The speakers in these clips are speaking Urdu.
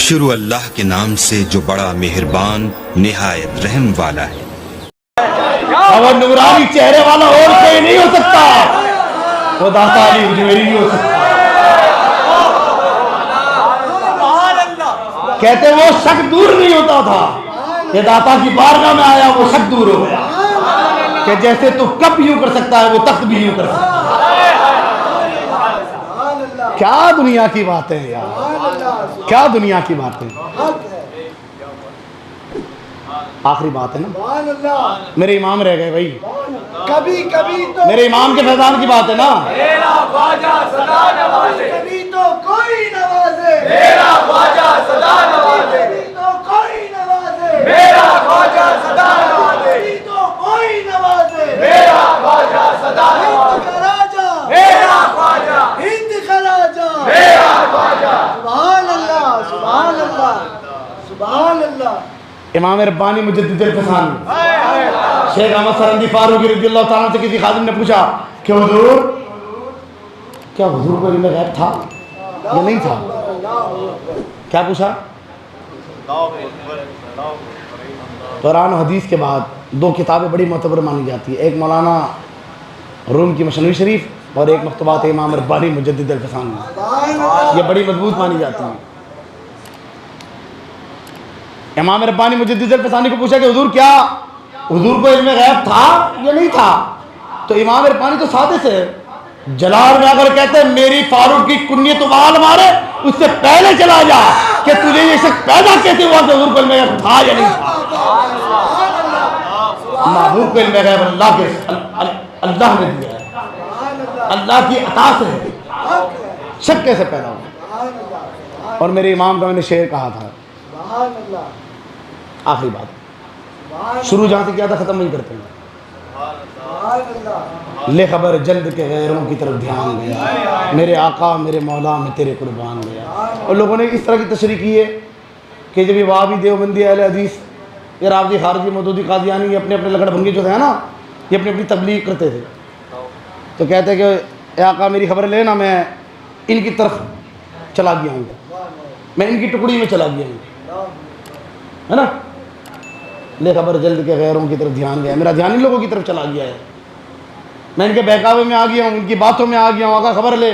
شروع اللہ کے نام سے جو بڑا مہربان نہایت رحم والا ہے۔ اور نورانی چہرے والا اور کوئی نہیں ہو سکتا، وہ داتا علی اجمیری نہیں ہو سکتا۔ کہتے وہ شک دور نہیں ہوتا تھا، یہ داتا کی بارگاہ میں آیا وہ شک دور ہو گیا، کہ جیسے تو کب یوں کر سکتا ہے وہ تخت بھی یوں کر سکتا ہے۔ کیا دنیا کی باتیں یار، کیا دنیا کی باتیں۔ آخری بات ہے نا، میرے امام رہ گئے بھائی، کبھی کبھی تو میرے امام کے فیضان کی بات ہے نا۔ میرا خواجہ صدا نوازے، کبھی تو کوئی نوازے، میرا خواجہ صدا نوازے، کبھی تو کوئی نوازے، میرا خواجہ صدا نوازے، کبھی تو کوئی نوازے، میرا خواجہ صدا نوازے، ہند کا راجہ میرا خواجہ، ہند کا راجہ میرا خواجہ۔ سبحان اللہ سبحان اللہ سبحان اللہ۔ امام ربانی مجدد الفسانی شیخ احمد سرندی فاروقی رضی اللہ تعالیٰ سے کسی خادم نے پوچھا کہ حضور، کیا حضور کو علم غیب تھا یا نہیں تھا؟ کیا پوچھا؟ قرآن و حدیث کے بعد دو کتابیں بڑی معتبر مانی جاتی ہیں، ایک مولانا روم کی مصنوی شریف اور ایک مکتوبات امام ربانی مجدد الفسانی، یہ بڑی مضبوط مانی جاتی ہیں۔ امام ربانی مجدد الفسانی کو پوچھا کہ حضور کیا حضور کو علم غیب تھا یا نہیں تھا؟ تو امام ربانی تو سادے سے جلال میں آ کر کہتے ہیں میری فاروق کی کنیت وال مارے اس سے پہلے چلا جا کہ تجھے یہ شخص پیدا کیسے ہوا کہ حضور کو علم غیب تھا یا نہیں تھا۔ محبوب کو علم غیب اللہ نے دیا ہے، اللہ کی عطا سے ہے، شک کیسے پیدا ہوا؟ اور میرے امام کا میں نے شعر کہا تھا، آخری بات شروع جہاں سے کیا تھا ختم نہیں کرتے ہیں۔ لے خبر جلد کے غیروں کی طرف دھیان گیا، میرے آقا میرے مولا میں تیرے قربان گیا۔ اور لوگوں نے اس طرح کی تشریح کی ہے کہ جب یہ وہابی دیوبندی اہل حدیث یہ رافضی خارجی مودودی قادیانی یہ اپنے اپنے لکڑ بھنگے جو تھے نا، یہ اپنی اپنی تبلیغ کرتے تھے، تو کہتے ہیں کہ اے آقا میری خبر لینا، میں ان کی طرف چلا گیا ہوں، میں ان کی ٹکڑی میں چلا گیا ہوں، ہے نا۔ لے خبر جلد کے غیروں کی طرف دھیان گیا، میرا دھیان ان لوگوں کی طرف چلا گیا ہے، میں ان کے بہکاوے میں آ گیا ہوں، ان کی باتوں میں آ گیا ہوں۔ آقا خبر لے،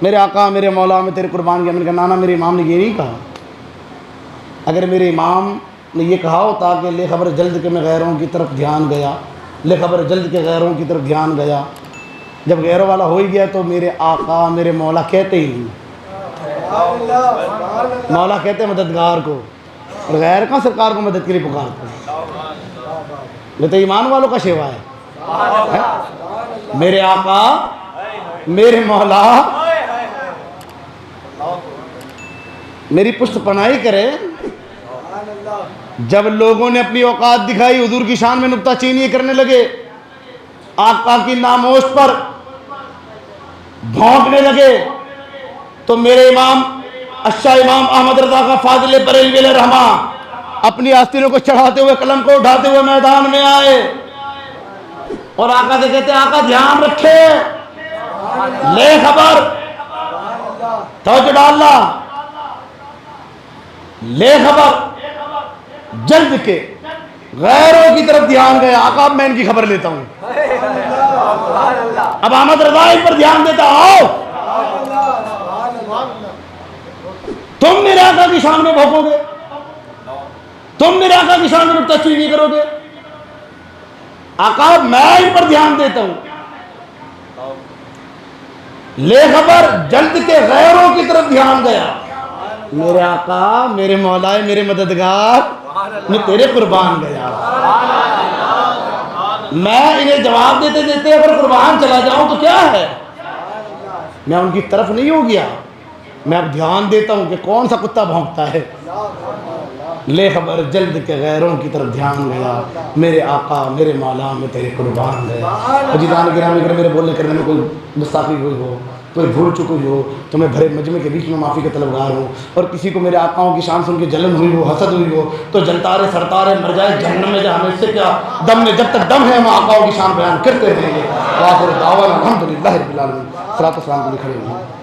میرے آقا میرے مولا میں تیرے قربان گیا۔ میں نے کہا نانا میرے امام نے یہ نہیں کہا، اگر میرے امام نے یہ کہا ہوتا کہ لے خبر جلد کے میں غیروں کی طرف دھیان گیا، لے خبر جلد کے غیروں کی طرف دھیان گیا، جب غیروں والا ہو ہی گیا تو میرے آقا میرے مولا کہتے ہی نہیں، مولا کہتے ہیں مددگار کو، اور غیر کا سرکار کو مدد کے لیے پکارتے ہیں۔ یہ تو ایمان والوں کا شیوا ہے۔ میرے آقا میرے مولا میری پشت پناہی کرے۔ جب لوگوں نے اپنی اوقات دکھائی حضور کی شان میں نکتہ چینی کرنے لگے، آقا کی ناموش پر بھونکنے لگے، تو میرے امام اشاہ امام احمد رضا کا فاضل بریلوی علیہ رحمہ اپنی آستینوں کو چڑھاتے ہوئے قلم کو اٹھاتے ہوئے میدان میں آئے اور آقا سے کہتے ہیں آقا دھیان رکھے، لے خبر توجہ ڈالنا، لے خبر جلد کے غیروں کی طرف دھیان گیا۔ آقا اب میں ان کی خبر لیتا ہوں، اب احمد رضا ان پر دھیان دیتا، آؤ تم میرے آقا کی شان میں بھونکو گے، تم میرے آقا کی شان میں نکتہ چینی کرو گے، آقا میں ان پر دھیان دیتا ہوں۔ لے خبر جلد کے غیروں کی طرف دھیان گیا، میرے آقا میرے مولا میرے مددگار میں تیرے قربان گیا۔ میں انہیں جواب دیتے دیتے اگر قربان چلا جاؤں تو کیا ہے، میں ان کی طرف نہیں ہو گیا، میں اب دھیان دیتا ہوں کہ کون سا کتا بھونکتا ہے۔ لے خبر جلد کے غیروں کی طرف دھیان گیا، میرے آقا میرے مولا میں تیرے قربان گیا۔ عزیزان گرامی، اگر میرے بولنے کرنے میں کوئی گستاخی ہوئی ہو، کوئی بھول چکی ہو تو میں بھرے مجمع کے بیچ میں معافی کا طلبگار ہوں، اور کسی کو میرے آقاؤں کی شان سن کے جلن ہوئی ہو، حسد ہوئی ہو تو جلتارے سرتارے مر جائے جہنم میں، جہاں ہمیں اس سے کیا دم میں، جب تک دم ہے ہم آقاؤں کی شان بیان کرتے رہیں گے۔ وآخر دعوانا الحمدللہ رب العالمین۔ صلاۃ و سلام کے لیے کھڑے ہیں۔